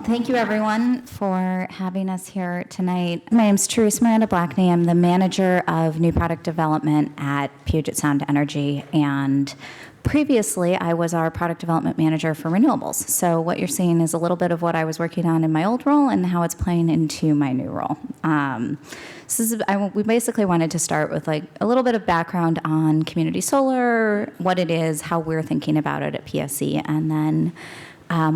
Thank you, everyone, for having us here tonight. My name is Teresa Miranda Blackney. I'm the manager of new product development at Puget Sound Energy, and previously I was our product development manager for renewables. So what you're seeing is a little bit of what I was working on in my old role and how it's playing into my new role. We basically wanted to start with like a little bit of background on community solar, what it is, how we're thinking about it at PSC, and then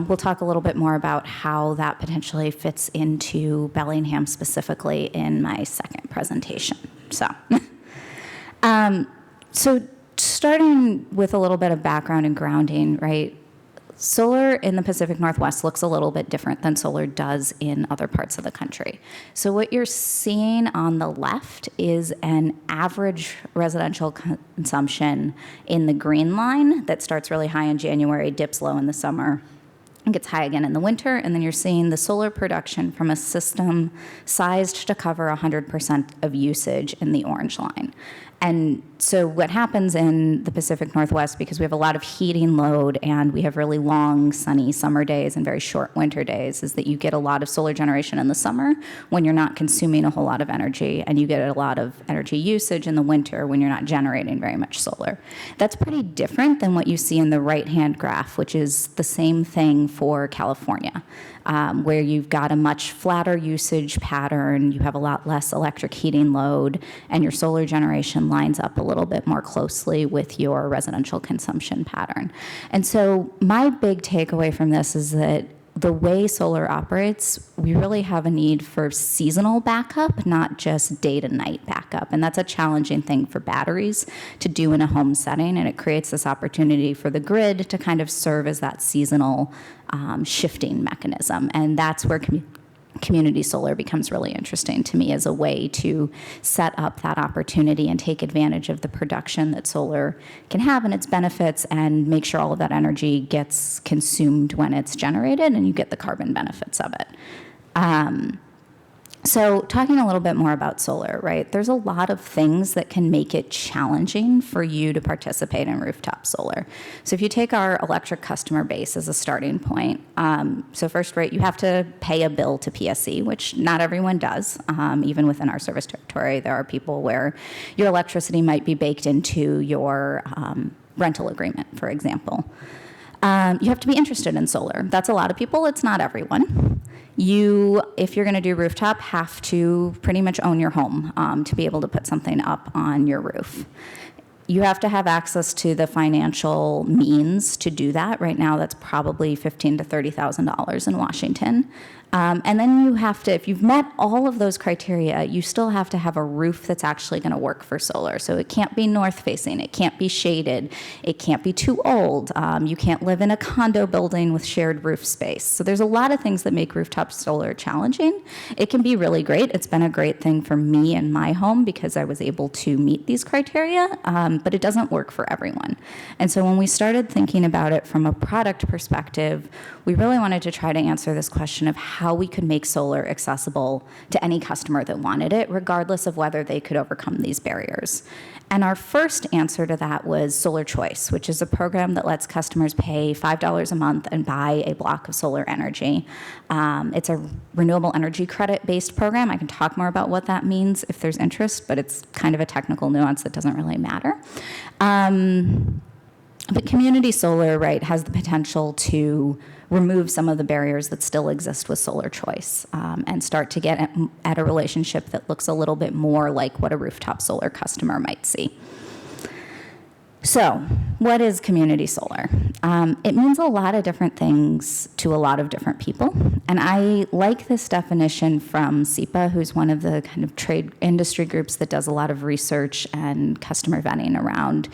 we'll talk a little bit more about how that potentially fits into Bellingham specifically in my second presentation. So starting with a little bit of background and grounding, right? Solar in the Pacific Northwest looks a little bit different than solar does in other parts of the country. So what you're seeing on the left is an average residential consumption in the green line that starts really high in January, dips low in the summer, and gets high again in the winter, and then you're seeing the solar production from a system sized to cover 100% of usage in the orange line. And so what happens in the Pacific Northwest, because we have a lot of heating load and we have really long sunny summer days and very short winter days, is that you get a lot of solar generation in the summer when you're not consuming a whole lot of energy, and you get a lot of energy usage in the winter when you're not generating very much solar. That's pretty different than what you see in the right-hand graph, which is the same thing for California, where you've got a much flatter usage pattern, you have a lot less electric heating load, and your solar generation lines up a little bit more closely with your residential consumption pattern. And so my big takeaway from this is that the way solar operates, we really have a need for seasonal backup, not just day to night backup. And that's a challenging thing for batteries to do in a home setting. And it creates this opportunity for the grid to kind of serve as that seasonal shifting mechanism. And that's where community solar becomes really interesting to me as a way to set up that opportunity and take advantage of the production that solar can have and its benefits, and make sure all of that energy gets consumed when it's generated and you get the carbon benefits of it. So talking a little bit more about solar, right? There's a lot of things that can make it challenging for you to participate in rooftop solar. So if you take our electric customer base as a starting point, so first, right, you have to pay a bill to PSC, which not everyone does. Even within our service territory, there are people where your electricity might be baked into your rental agreement, for example. You have to be interested in solar. That's a lot of people. It's not everyone. You, if you're going to do rooftop, have to pretty much own your home to be able to put something up on your roof. You have to have access to the financial means to do that. Right now, that's probably $15,000 to $30,000 in Washington. And then you have to, if you've met all of those criteria, you still have to have a roof that's actually going to work for solar. So it can't be north-facing, it can't be shaded, it can't be too old. You can't live in a condo building with shared roof space. So there's a lot of things that make rooftop solar challenging. It can be really great. It's been a great thing for me and my home because I was able to meet these criteria, but it doesn't work for everyone. And so when we started thinking about it from a product perspective, we really wanted to try to answer this question of how we could make solar accessible to any customer that wanted it, regardless of whether they could overcome these barriers. And our first answer to that was Solar Choice, which is a program that lets customers pay $5 a month and buy a block of solar energy. It's a renewable energy credit-based program. I can talk more about what that means if there's interest, but it's kind of a technical nuance that doesn't really matter. But community solar, right, has the potential to remove some of the barriers that still exist with Solar Choice and start to get at a relationship that looks a little bit more like what a rooftop solar customer might see. So what is community solar? It means a lot of different things to a lot of different people. And I like this definition from SEPA, who's one of the kind of trade industry groups that does a lot of research and customer vetting around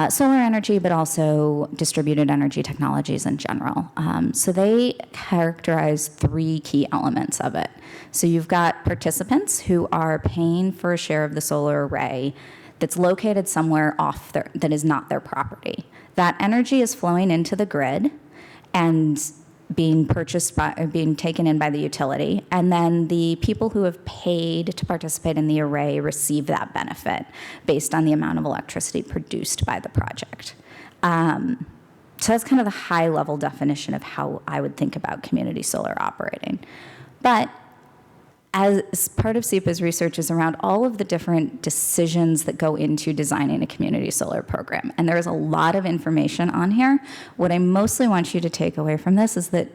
solar energy, but also distributed energy technologies in general. So they characterize three key elements of it. So you've got participants who are paying for a share of the solar array that's located somewhere off that is not their property. That energy is flowing into the grid and being taken in by the utility, and then the people who have paid to participate in the array receive that benefit based on the amount of electricity produced by the project. So that's kind of the high-level definition of how I would think about community solar operating. But as part of SEPA's research is around all of the different decisions that go into designing a community solar program. And there is a lot of information on here. What I mostly want you to take away from this is that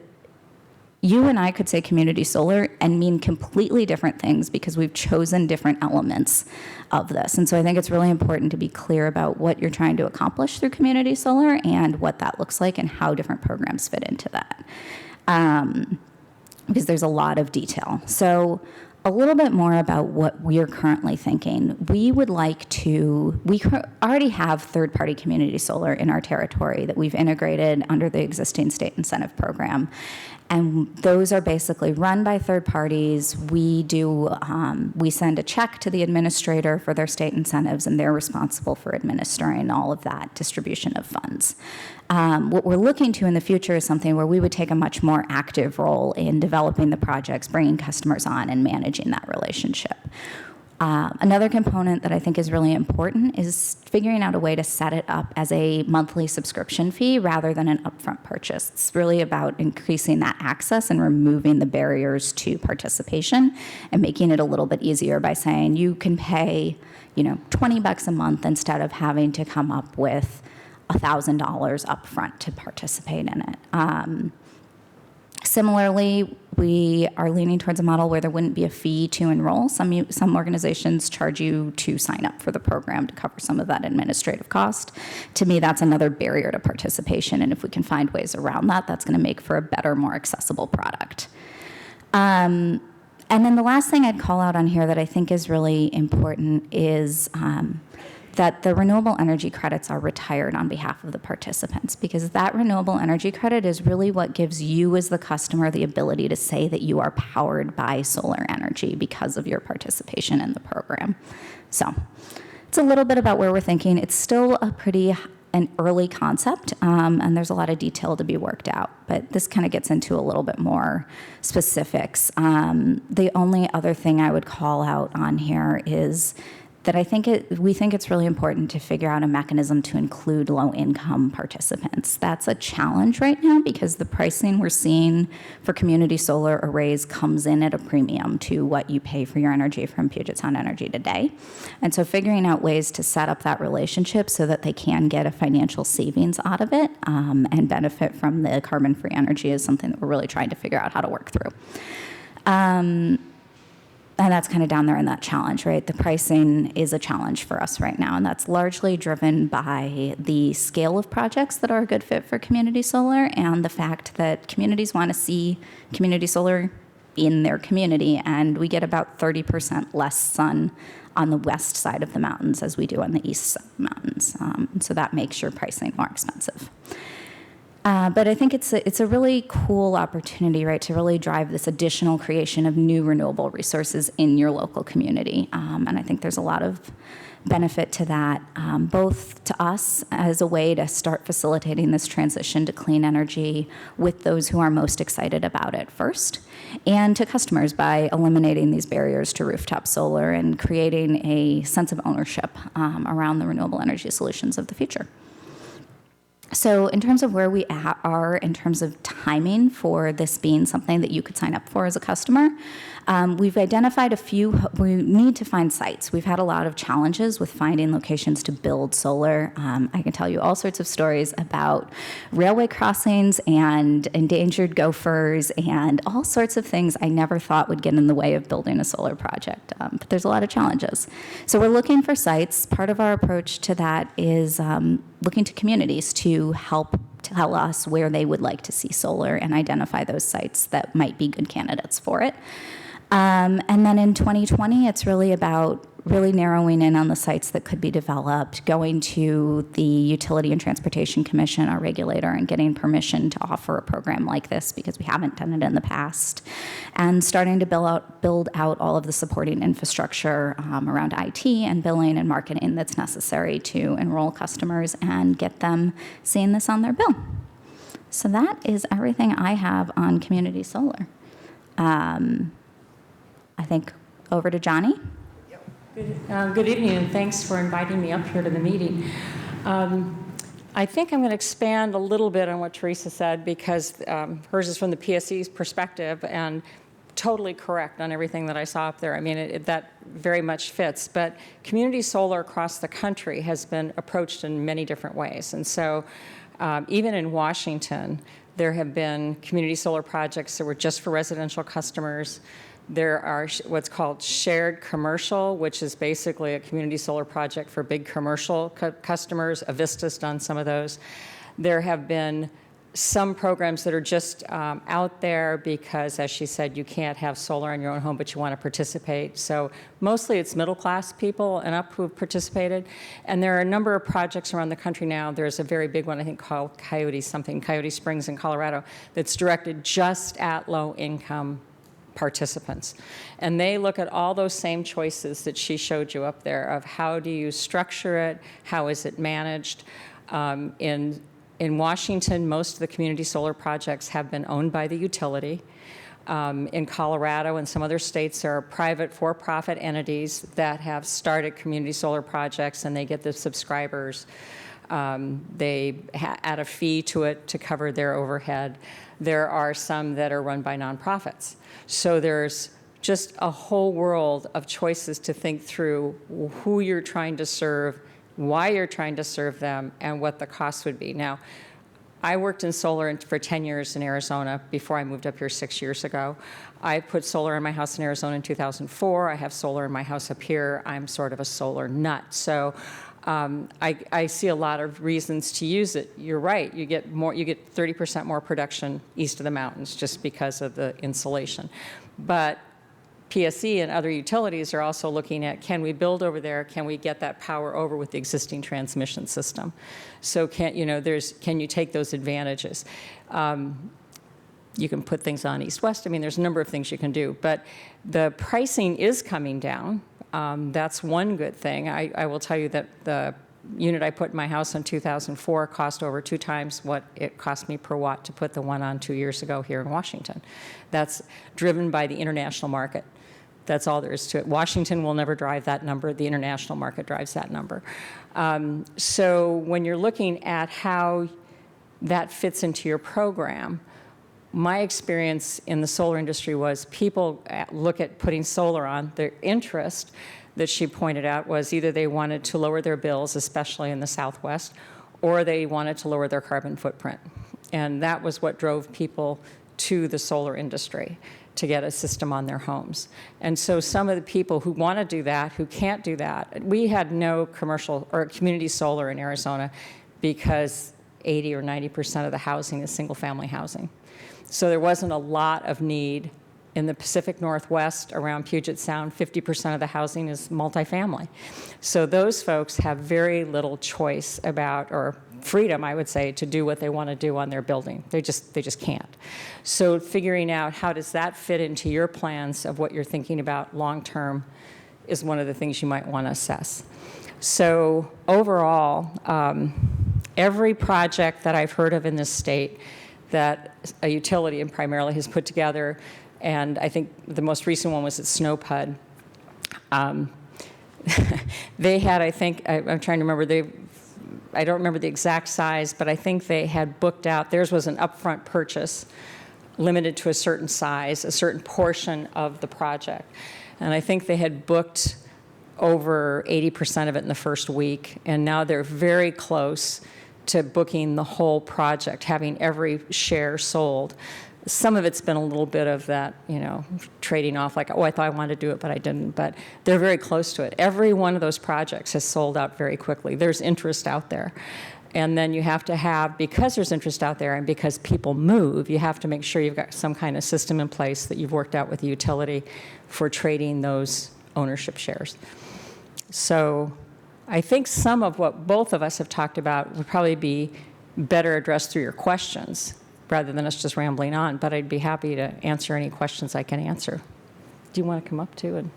you and I could say community solar and mean completely different things because we've chosen different elements of this. And so I think it's really important to be clear about what you're trying to accomplish through community solar and what that looks like and how different programs fit into that. Because there's a lot of detail. So a little bit more about what we're currently thinking. We already have third-party community solar in our territory that we've integrated under the existing state incentive program. And those are basically run by third parties. We send a check to the administrator for their state incentives, and they're responsible for administering all of that distribution of funds. What we're looking to in the future is something where we would take a much more active role in developing the projects, bringing customers on, and managing that relationship. Another component that I think is really important is figuring out a way to set it up as a monthly subscription fee rather than an upfront purchase. It's really about increasing that access and removing the barriers to participation and making it a little bit easier by saying you can pay, $20 a month instead of having to come up with $1,000 upfront to participate in it. Similarly, we are leaning towards a model where there wouldn't be a fee to enroll. Some organizations charge you to sign up for the program to cover some of that administrative cost. To me, that's another barrier to participation, and if we can find ways around that, that's going to make for a better, more accessible product. And then the last thing I'd call out on here that I think is really important is that the renewable energy credits are retired on behalf of the participants, because that renewable energy credit is really what gives you as the customer the ability to say that you are powered by solar energy because of your participation in the program. So it's a little bit about where we're thinking. It's still an early concept, and there's a lot of detail to be worked out, but this kind of gets into a little bit more specifics. The only other thing I would call out on here is that we think it's really important to figure out a mechanism to include low-income participants. That's a challenge right now because the pricing we're seeing for community solar arrays comes in at a premium to what you pay for your energy from Puget Sound Energy today. And so figuring out ways to set up that relationship so that they can get a financial savings out of it and benefit from the carbon-free energy is something that we're really trying to figure out how to work through. And that's kind of down there in that challenge, right? The pricing is a challenge for us right now, and that's largely driven by the scale of projects that are a good fit for community solar and the fact that communities want to see community solar in their community, and we get about 30% less sun on the west side of the mountains as we do on the east side of the mountains. So that makes your pricing more expensive. But I think it's a really cool opportunity, right, to really drive this additional creation of new renewable resources in your local community. And I think there's a lot of benefit to that, both to us as a way to start facilitating this transition to clean energy with those who are most excited about it first, and to customers by eliminating these barriers to rooftop solar and creating a sense of ownership around the renewable energy solutions of the future. So in terms of where we are in terms of timing for this being something that you could sign up for as a customer, we've identified we need to find sites. We've had a lot of challenges with finding locations to build solar. I can tell you all sorts of stories about railway crossings and endangered gophers and all sorts of things I never thought would get in the way of building a solar project. But there's a lot of challenges. So we're looking for sites. Part of our approach to that is looking to communities to help tell us where they would like to see solar and identify those sites that might be good candidates for it. And then in 2020, it's really about really narrowing in on the sites that could be developed, going to the Utility and Transportation Commission, our regulator, and getting permission to offer a program like this because we haven't done it in the past, and starting to build out all of the supporting infrastructure around IT and billing and marketing that's necessary to enroll customers and get them seeing this on their bill. So that is everything I have on community solar. I think over to Johnny. Good evening, and thanks for inviting me up here to the meeting. I think I'm going to expand a little bit on what Teresa said, because hers is from the PSC's perspective, and totally correct on everything that I saw up there. I mean, that very much fits. But community solar across the country has been approached in many different ways. And so even in Washington, there have been community solar projects that were just for residential customers. There are what's called shared commercial, which is basically a community solar project for big commercial customers. Avista's done some of those. There have been some programs that are just out there because, as she said, you can't have solar in your own home, but you want to participate. So mostly it's middle-class people and up who have participated. And there are a number of projects around the country now. There's a very big one, I think, called Coyote Springs in Colorado, that's directed just at low-income participants. And they look at all those same choices that she showed you up there of how do you structure it, how is it managed. In Washington, most of the community solar projects have been owned by the utility. In Colorado and some other states, there are private for-profit entities that have started community solar projects, and they get the subscribers. They add a fee to it to cover their overhead. There are some that are run by nonprofits. So there's just a whole world of choices to think through who you're trying to serve, why you're trying to serve them, and what the cost would be. Now, I worked in solar for 10 years in Arizona before I moved up here 6 years ago. I put solar in my house in Arizona in 2004. I have solar in my house up here. I'm sort of a solar nut. So I see a lot of reasons to use it. You're right. You get 30% more production east of the mountains just because of the insulation. But PSE and other utilities are also looking at, can we build over there? Can we get that power over with the existing transmission system? So can you take those advantages? You can put things on east-west. I mean, there's a number of things you can do. But the pricing is coming down. That's one good thing. I will tell you that the unit I put in my house in 2004 cost over 2 times what it cost me per watt to put the one on 2 years ago here in Washington. That's driven by the international market. That's all there is to it. Washington will never drive that number. The international market drives that number. So when you're looking at how that fits into your program, my experience in the solar industry was people look at putting solar on. Their interest that she pointed out was either they wanted to lower their bills, especially in the Southwest, or they wanted to lower their carbon footprint. And that was what drove people to the solar industry, to get a system on their homes. And so some of the people who want to do that, who can't do that, we had no commercial or community solar in Arizona because 80 or 90% of the housing is single-family housing. So there wasn't a lot of need. In the Pacific Northwest, around Puget Sound, 50% of the housing is multifamily. So those folks have very little choice about, or freedom, I would say, to do what they want to do on their building. They just can't. So figuring out how does that fit into your plans of what you're thinking about long-term is one of the things you might want to assess. So overall, every project that I've heard of in this state that a utility and primarily has put together, and I think the most recent one was at Snowpud. They had, I think, I'm trying to remember, I don't remember the exact size, but I think they had booked out, theirs was an upfront purchase limited to a certain size, a certain portion of the project. And I think they had booked over 80% of it in the first week, and now they're very close to booking the whole project, having every share sold. Some of it's been a little bit of that, trading off, like, oh, I thought I wanted to do it, but I didn't. But they're very close to it. Every one of those projects has sold out very quickly. There's interest out there. And then you have to have, because there's interest out there and because people move, you have to make sure you've got some kind of system in place that you've worked out with the utility for trading those ownership shares. So I think some of what both of us have talked about would probably be better addressed through your questions rather than us just rambling on, but I'd be happy to answer any questions I can answer. Do you want to come up too?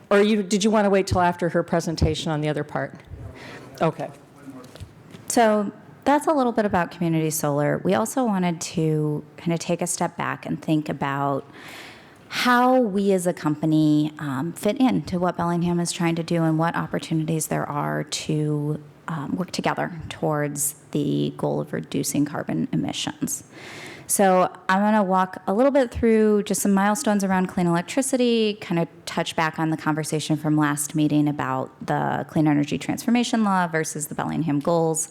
Or did you want to wait till after her presentation on the other part? Okay. So that's a little bit about community solar. We also wanted to kind of take a step back and think about how we as a company fit into what Bellingham is trying to do and what opportunities there are to work together towards the goal of reducing carbon emissions. So I'm going to walk a little bit through just some milestones around clean electricity, kind of touch back on the conversation from last meeting about the Clean Energy Transformation Law versus the Bellingham goals.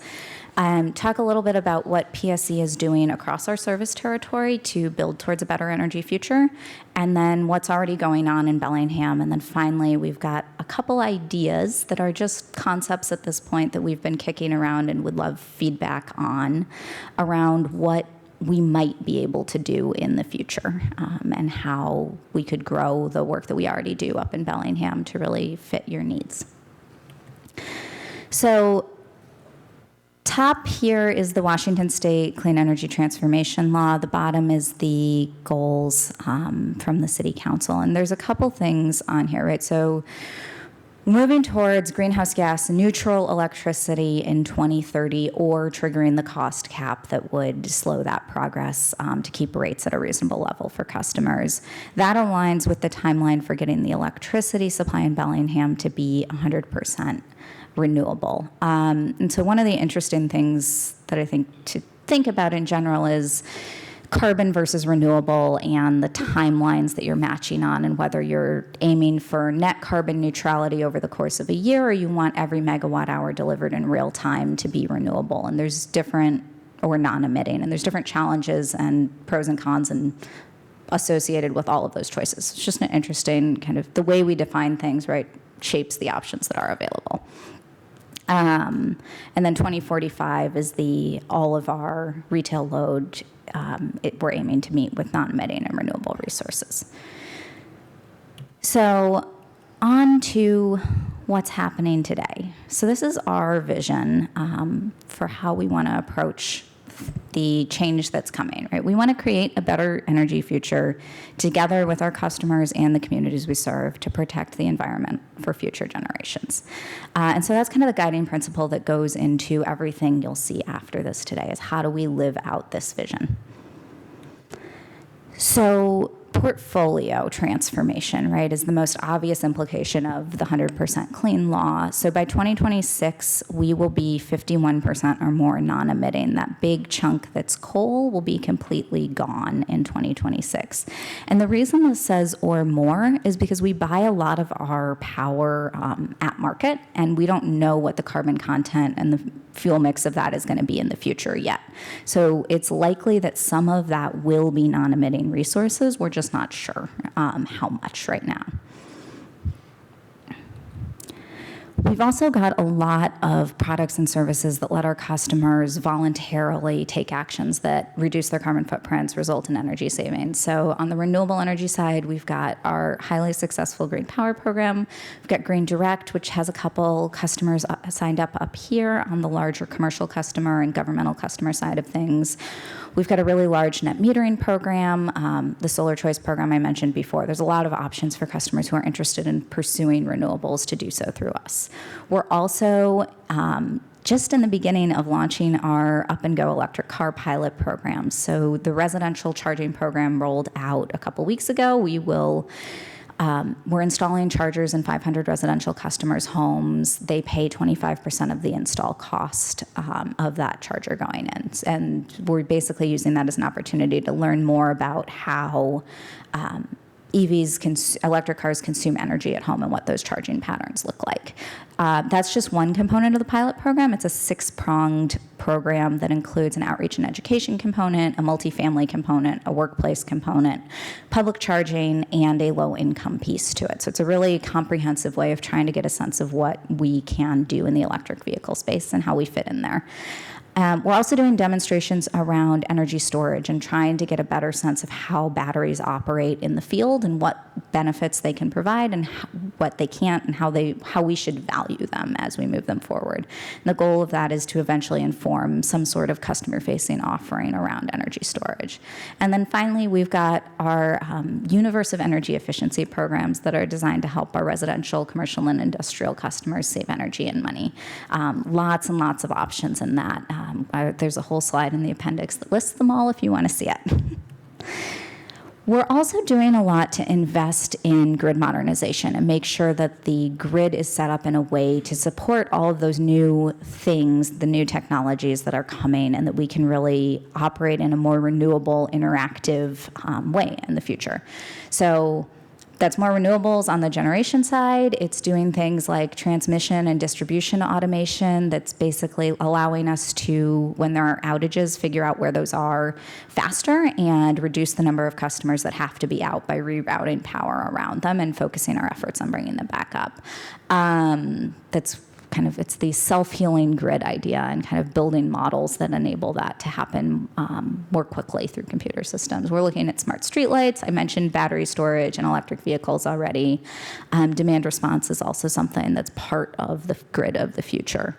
Talk a little bit about what PSE is doing across our service territory to build towards a better energy future, and then what's already going on in Bellingham. And then finally, we've got a couple ideas that are just concepts at this point that we've been kicking around and would love feedback on around what we might be able to do in the future, and how we could grow the work that we already do up in Bellingham to really fit your needs. So top here is the Washington State Clean Energy Transformation Law. The bottom is the goals from the City Council. And there's a couple things on here, right? So moving towards greenhouse gas neutral electricity in 2030, or triggering the cost cap that would slow that progress to keep rates at a reasonable level for customers. That aligns with the timeline for getting the electricity supply in Bellingham to be 100% renewable. And so one of the interesting things that I think to think about in general is carbon versus renewable and the timelines that you're matching on, and whether you're aiming for net carbon neutrality over the course of a year, or you want every megawatt hour delivered in real time to be renewable. And there's different, or non-emitting, and there's different challenges and pros and cons and associated with all of those choices. It's just an interesting kind of, the way we define things, right, shapes the options that are available. And then 2045 is all of our retail load we're aiming to meet with non-emitting and renewable resources. So on to what's happening today. So this is our vision for how we want to approach the change that's coming, right? We want to create a better energy future together with our customers and the communities we serve to protect the environment for future generations. And so that's kind of the guiding principle that goes into everything you'll see after this today, is how do we live out this vision? So portfolio transformation, right, is the most obvious implication of the 100% clean law. So by 2026, we will be 51% or more non-emitting. That big chunk that's coal will be completely gone in 2026. And the reason this says or more is because we buy a lot of our power at market, and we don't know what the carbon content and the fuel mix of that is going to be in the future yet. So it's likely that some of that will be non-emitting resources. We're just not sure how much right now. We've also got a lot of products and services that let our customers voluntarily take actions that reduce their carbon footprints, result in energy savings. So on the renewable energy side, we've got our highly successful Green Power program. We've got Green Direct, which has a couple customers signed up here on the larger commercial customer and governmental customer side of things. We've got a really large net metering program, the Solar Choice program I mentioned before. There's a lot of options for customers who are interested in pursuing renewables to do so through us. We're also just in the beginning of launching our Up and Go electric car pilot program. So the residential charging program rolled out a couple weeks ago. We're installing chargers in 500 residential customers' homes. They pay 25% of the install cost of that charger going in. And we're basically using that as an opportunity to learn more about how electric cars consume energy at home and what those charging patterns look like. That's just one component of the pilot program. It's a 6-pronged program that includes an outreach and education component, a multifamily component, a workplace component, public charging, and a low-income piece to it. So it's a really comprehensive way of trying to get a sense of what we can do in the electric vehicle space and how we fit in there. We're also doing demonstrations around energy storage and trying to get a better sense of how batteries operate in the field and what benefits they can provide and what they can't, and how we should value them as we move them forward. And the goal of that is to eventually inform some sort of customer-facing offering around energy storage. And then finally, we've got our universe of energy efficiency programs that are designed to help our residential, commercial, and industrial customers save energy and money. Lots and lots of options in that. There's a whole slide in the appendix that lists them all if you want to see it. We're also doing a lot to invest in grid modernization and make sure that the grid is set up in a way to support all of those new things, the new technologies that are coming, and that we can really operate in a more renewable, interactive way in the future. So that's more renewables on the generation side. It's doing things like transmission and distribution automation that's basically allowing us to, when there are outages, figure out where those are faster and reduce the number of customers that have to be out by rerouting power around them and focusing our efforts on bringing them back up. That's kind of, it's the self-healing grid idea and kind of building models that enable that to happen more quickly through computer systems. We're looking at smart streetlights. I mentioned battery storage and electric vehicles already. Demand response is also something that's part of the grid of the future.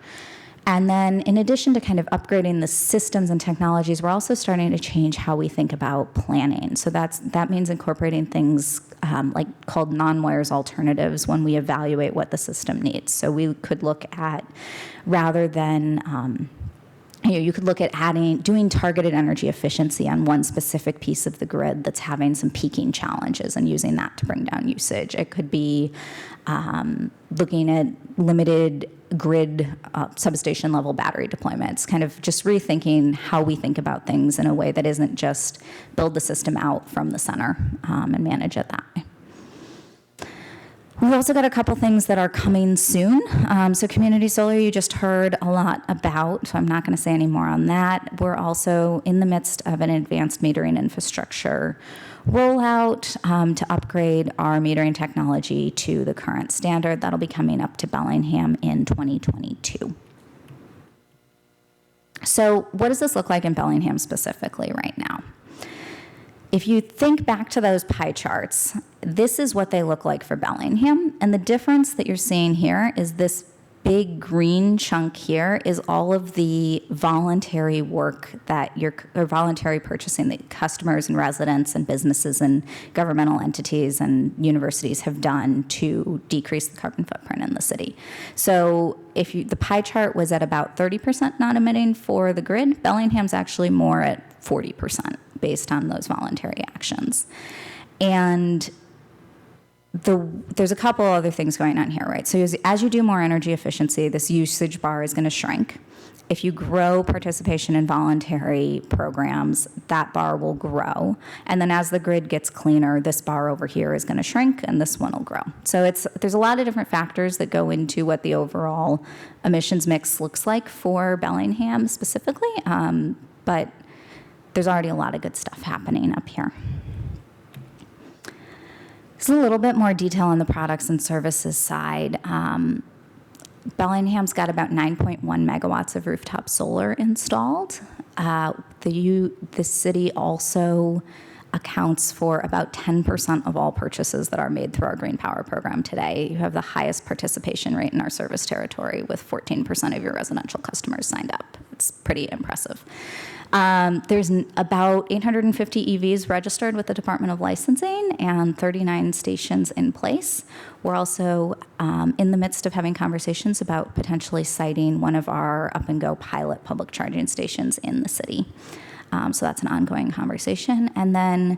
And then in addition to kind of upgrading the systems and technologies, we're also starting to change how we think about planning. So that means incorporating things like called non-wires alternatives when we evaluate what the system needs. So we could look at, rather than you could look at doing targeted energy efficiency on one specific piece of the grid that's having some peaking challenges and using that to bring down usage. It could be looking at limited grid substation level battery deployments, kind of just rethinking how we think about things in a way that isn't just build the system out from the center and manage it that way. We've also got a couple things that are coming soon. So community solar, you just heard a lot about, so I'm not going to say any more on that. We're also in the midst of an advanced metering infrastructure rollout to upgrade our metering technology to the current standard. That'll be coming up to Bellingham in 2022. So what does this look like in Bellingham specifically right now? If you think back to those pie charts, this is what they look like for Bellingham. And the difference that you're seeing here is this big green chunk here is all of the voluntary work or voluntary purchasing that customers and residents and businesses and governmental entities and universities have done to decrease the carbon footprint in the city. So if the pie chart was at about 30% non-emitting for the grid, Bellingham's actually more at 40% based on those voluntary actions. And there's a couple other things going on here, right? So as you do more energy efficiency, this usage bar is going to shrink. If you grow participation in voluntary programs, that bar will grow. And then as the grid gets cleaner, this bar over here is going to shrink and this one will grow. So there's a lot of different factors that go into what the overall emissions mix looks like for Bellingham specifically, but there's already a lot of good stuff happening up here. There's a little bit more detail on the products and services side. Bellingham's got about 9.1 megawatts of rooftop solar installed. The city also accounts for about 10% of all purchases that are made through our green power program today. You have the highest participation rate in our service territory with 14% of your residential customers signed up. It's pretty impressive. There's about 850 EVs registered with the Department of Licensing and 39 stations in place. We're also in the midst of having conversations about potentially siting one of our up-and-go pilot public charging stations in the city. So that's an ongoing conversation. And then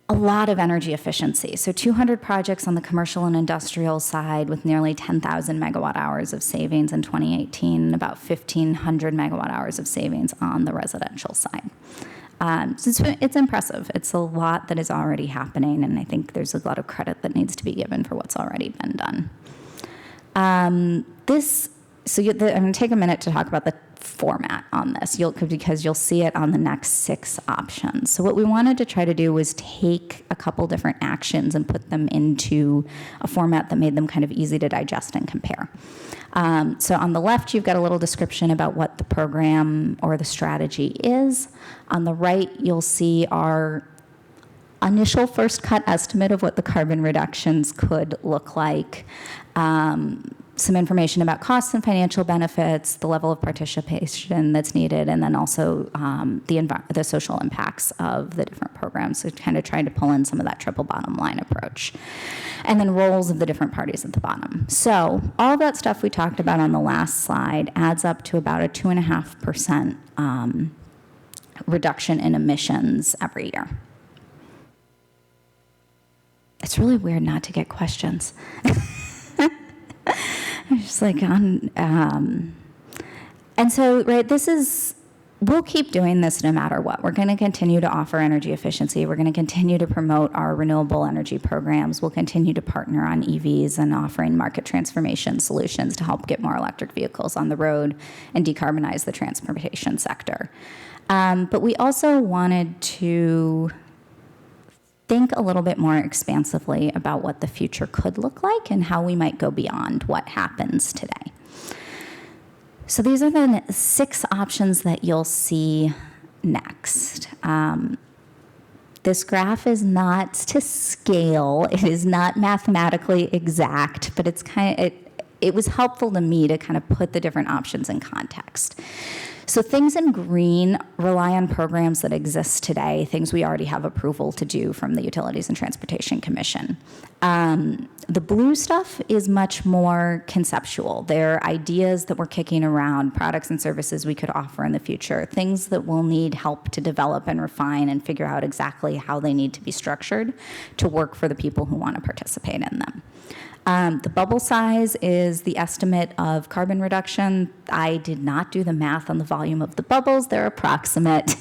a lot of energy efficiency. So 200 projects on the commercial and industrial side with nearly 10,000 megawatt hours of savings in 2018, and about 1,500 megawatt hours of savings on the residential side. So it's impressive. It's a lot that is already happening, and I think there's a lot of credit that needs to be given for what's already been done. I'm going to take a minute to talk about the format on this, because you'll see it on the next 6 options. So what we wanted to try to do was take a couple different actions and put them into a format that made them kind of easy to digest and compare. So on the left, you've got a little description about what the program or the strategy is. On the right, you'll see our initial first cut estimate of what the carbon reductions could look like. Some information about costs and financial benefits, the level of participation that's needed, and then also the social impacts of the different programs. So kind of trying to pull in some of that triple bottom line approach. And then roles of the different parties at the bottom. So all that stuff we talked about on the last slide adds up to about a 2.5% reduction in emissions every year. it's really weird not to get questions. I'm just like and so, right, we'll keep doing this no matter what. We're going to continue to offer energy efficiency. We're going to continue to promote our renewable energy programs. We'll continue to partner on EVs and offering market transformation solutions to help get more electric vehicles on the road and decarbonize the transportation sector. But we also wanted to think a little bit more expansively about what the future could look like and how we might go beyond what happens today. So these are the 6 options that you'll see next. This graph is not to scale. It is not mathematically exact, but it was helpful to me to kind of put the different options in context. So things in green rely on programs that exist today, things we already have approval to do from the Utilities and Transportation Commission. The blue stuff is much more conceptual. They're ideas that we're kicking around, products and services we could offer in the future, things that we'll need help to develop and refine and figure out exactly how they need to be structured to work for the people who want to participate in them. The bubble size is the estimate of carbon reduction. I did not do the math on the volume of the bubbles. They're approximate.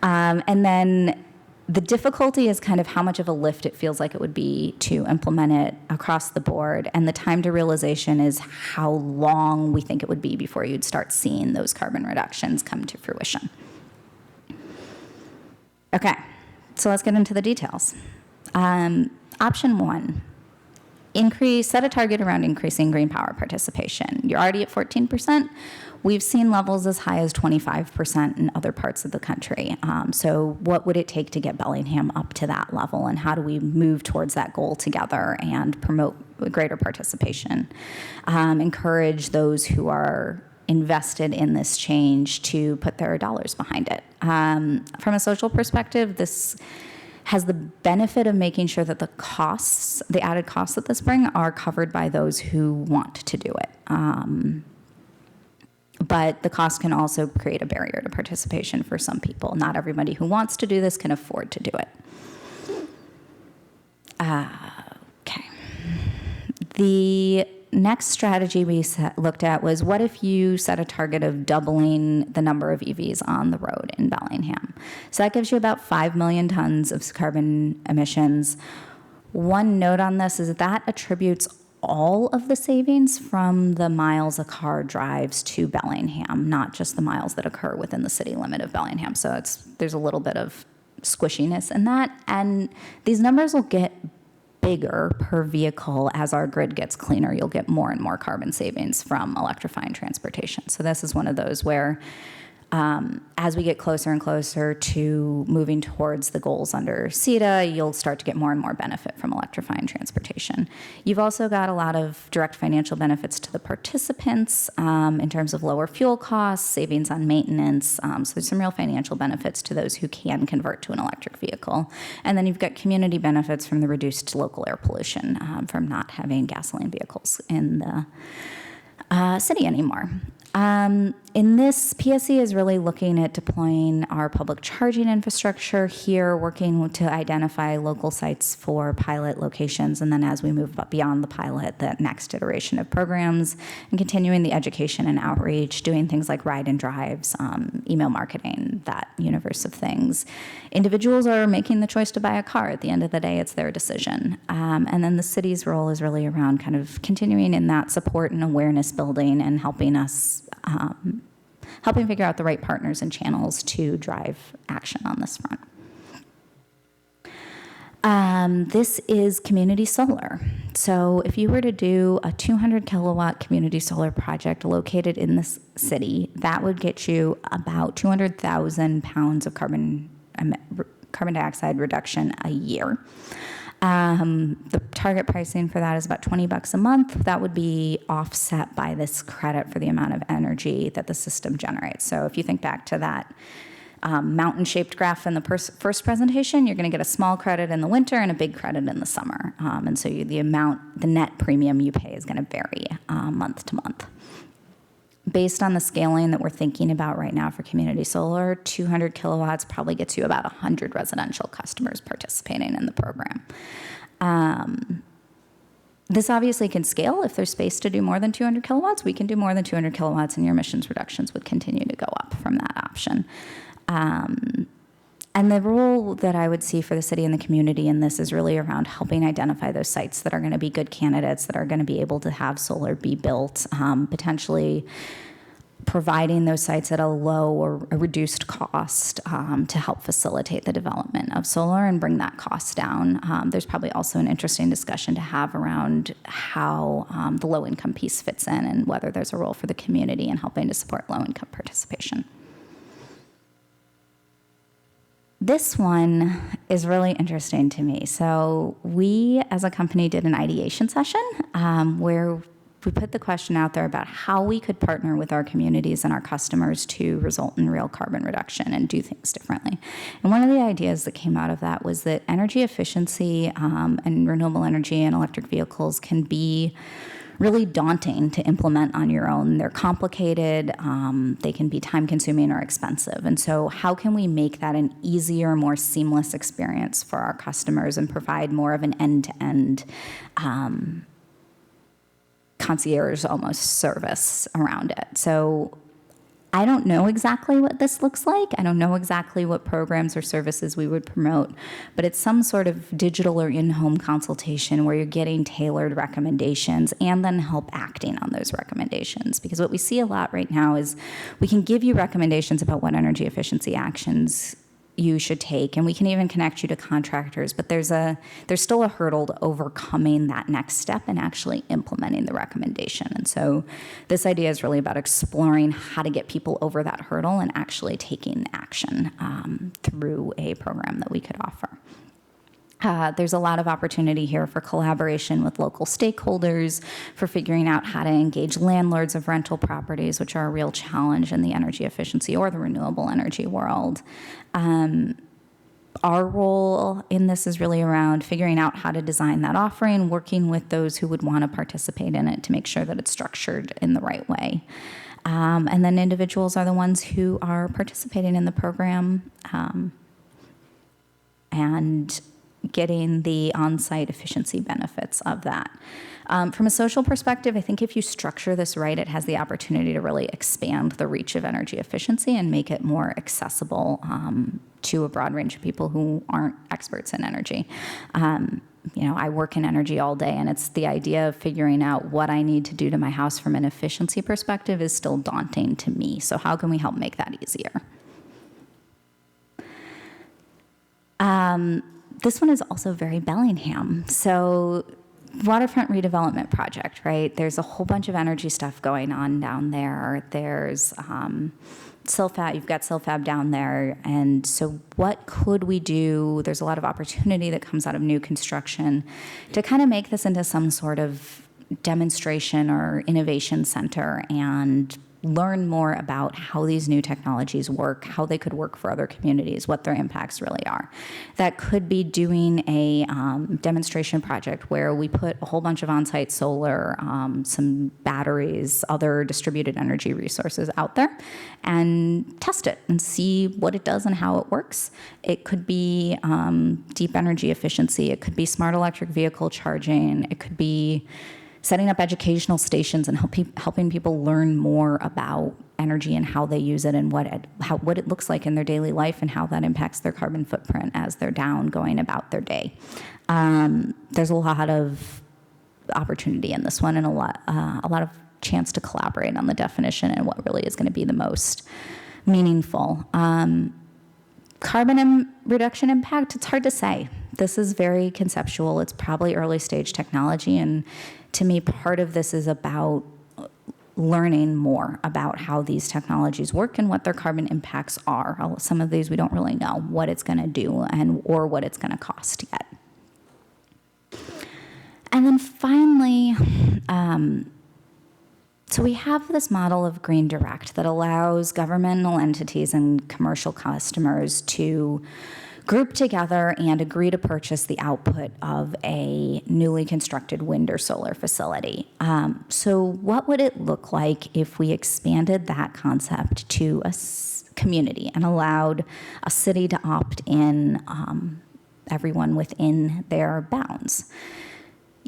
And then the difficulty is kind of how much of a lift it feels like it would be to implement it across the board. And the time to realization is how long we think it would be before you'd start seeing those carbon reductions come to fruition. Okay, so let's get into the details. Option 1. Set a target around increasing green power participation. You're already at 14%. We've seen levels as high as 25% in other parts of the country. So what would it take to get Bellingham up to that level, and how do we move towards that goal together and promote greater participation? Encourage those who are invested in this change to put their dollars behind it. From a social perspective, this has the benefit of making sure that the added costs that this brings are covered by those who want to do it. But the cost can also create a barrier to participation for some people. Not everybody who wants to do this can afford to do it. Okay. The next strategy we looked at was, what if you set a target of doubling the number of EVs on the road in Bellingham? So that gives you about 5 million tons of carbon emissions. One note on this is that attributes all of the savings from the miles a car drives to Bellingham, not just the miles that occur within the city limit of Bellingham. So there's a little bit of squishiness in that. And these numbers will get bigger per vehicle as our grid gets cleaner. You'll get more and more carbon savings from electrifying transportation. So this is one of those where as we get closer and closer to moving towards the goals under SEPA, you'll start to get more and more benefit from electrifying transportation. You've also got a lot of direct financial benefits to the participants in terms of lower fuel costs, savings on maintenance. So there's some real financial benefits to those who can convert to an electric vehicle. And then you've got community benefits from the reduced local air pollution from not having gasoline vehicles in the city anymore. In this, PSE is really looking at deploying our public charging infrastructure here, working to identify local sites for pilot locations, and then as we move beyond the pilot, the next iteration of programs, and continuing the education and outreach, doing things like ride and drives, email marketing, that universe of things. Individuals are making the choice to buy a car. At the end of the day, it's their decision. And then the city's role is really around kind of continuing in that support and awareness building and helping us helping figure out the right partners and channels to drive action on this front. This is community solar. So if you were to do a 200 kilowatt community solar project located in this city, that would get you about 200,000 pounds of carbon dioxide reduction a year. The target pricing for that is about $20 a month. That would be offset by this credit for the amount of energy that the system generates. So if you think back to that mountain-shaped graph in the first presentation, you're going to get a small credit in the winter and a big credit in the summer. And so the net premium you pay is going to vary month to month. Based on the scaling that we're thinking about right now for community solar, 200 kilowatts probably gets you about 100 residential customers participating in the program. This obviously can scale. If there's space to do more than 200 kilowatts, we can do more than 200 kilowatts, and your emissions reductions would continue to go up from that option. And the role that I would see for the city and the community in this is really around helping identify those sites that are going to be good candidates, that are going to be able to have solar be built, potentially providing those sites at a low or a reduced cost to help facilitate the development of solar and bring that cost down. There's probably also an interesting discussion to have around how the low-income piece fits in and whether there's a role for the community in helping to support low-income participation. This one is really interesting to me. So we, as a company, did an ideation session where we put the question out there about how we could partner with our communities and our customers to result in real carbon reduction and do things differently. And one of the ideas that came out of that was that energy efficiency and renewable energy and electric vehicles can be really daunting to implement on your own. They're complicated, they can be time-consuming or expensive. And so how can we make that an easier, more seamless experience for our customers and provide more of an end-to-end concierge almost service around it? So I don't know exactly what this looks like. I don't know exactly what programs or services we would promote, but it's some sort of digital or in-home consultation where you're getting tailored recommendations and then help acting on those recommendations. Because what we see a lot right now is we can give you recommendations about what energy efficiency actions you should take, and we can even connect you to contractors, but there's still a hurdle to overcoming that next step and actually implementing the recommendation. And so this idea is really about exploring how to get people over that hurdle and actually taking action through a program that we could offer. There's a lot of opportunity here for collaboration with local stakeholders, for figuring out how to engage landlords of rental properties, which are a real challenge in the energy efficiency or the renewable energy world. Our role in this is really around figuring out how to design that offering, working with those who would want to participate in it to make sure that it's structured in the right way. And then individuals are the ones who are participating in the program and getting the on-site efficiency benefits of that. From a social perspective, I think if you structure this right, it has the opportunity to really expand the reach of energy efficiency and make it more accessible to a broad range of people who aren't experts in energy. I work in energy all day, and it's the idea of figuring out what I need to do to my house from an efficiency perspective is still daunting to me. So how can we help make that easier? This one is also very Bellingham. So waterfront redevelopment project, right? There's a whole bunch of energy stuff going on down there. There's SILFAB, you've got SILFAB down there. And so what could we do? There's a lot of opportunity that comes out of new construction to kind of make this into some sort of demonstration or innovation center and learn more about how these new technologies work, how they could work for other communities, what their impacts really are. That could be doing a demonstration project where we put a whole bunch of on-site solar, some batteries, other distributed energy resources out there and test it and see what it does and how it works. It could be deep energy efficiency. It could be smart electric vehicle charging. It could be setting up educational stations and helping people learn more about energy and how they use it and what it looks like in their daily life and how that impacts their carbon footprint as they're down going about their day. There's a lot of opportunity in this one and a lot of chance to collaborate on the definition and what really is going to be the most meaningful. Carbon reduction impact, it's hard to say. This is very conceptual. It's probably early stage technology, and to me, part of this is about learning more about how these technologies work and what their carbon impacts are. Some of these we don't really know what it's going to do or what it's going to cost yet. And then finally, so we have this model of Green Direct that allows governmental entities and commercial customers to group together and agree to purchase the output of a newly constructed wind or solar facility. So what would it look like if we expanded that concept to a community and allowed a city to opt in everyone within their bounds.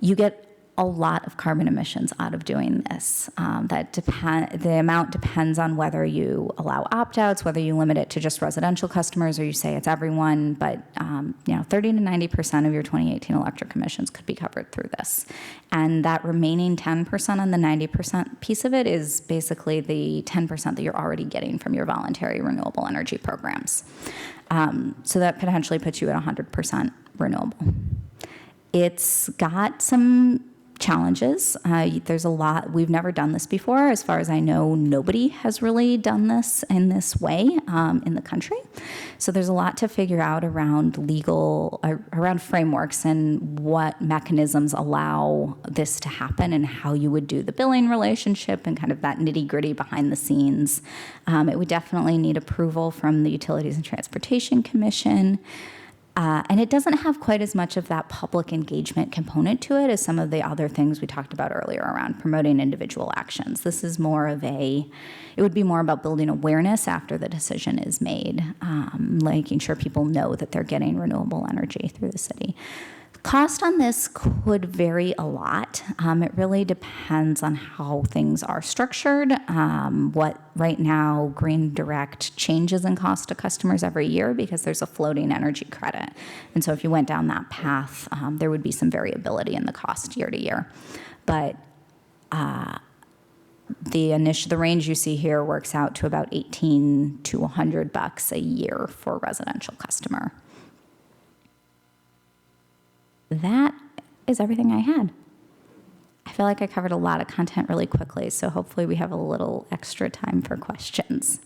You get a lot of carbon emissions out of doing this. The amount depends on whether you allow opt-outs, whether you limit it to just residential customers, or you say it's everyone. But 30 to 90% of your 2018 electric emissions could be covered through this, and that remaining 10% on the 90% piece of it is basically the 10% that you're already getting from your voluntary renewable energy programs. So that potentially puts you at 100% renewable. It's got some challenges. There's a lot. We've never done this before. As far as I know, nobody has really done this in this way in the country. So there's a lot to figure out around around frameworks and what mechanisms allow this to happen and how you would do the billing relationship and kind of that nitty-gritty behind the scenes. It would definitely need approval from the Utilities and Transportation Commission. And it doesn't have quite as much of that public engagement component to it as some of the other things we talked about earlier around promoting individual actions. This is it would be more about building awareness after the decision is made, making sure people know that they're getting renewable energy through the city. Cost on this could vary a lot. It really depends on how things are structured. What right now, Green Direct changes in cost to customers every year because there's a floating energy credit. And so if you went down that path, there would be some variability in the cost year to year. But the range you see here works out to about $18 to $100 a year for a residential customer. That is everything I had. I feel like I covered a lot of content really quickly, so hopefully we have a little extra time for questions.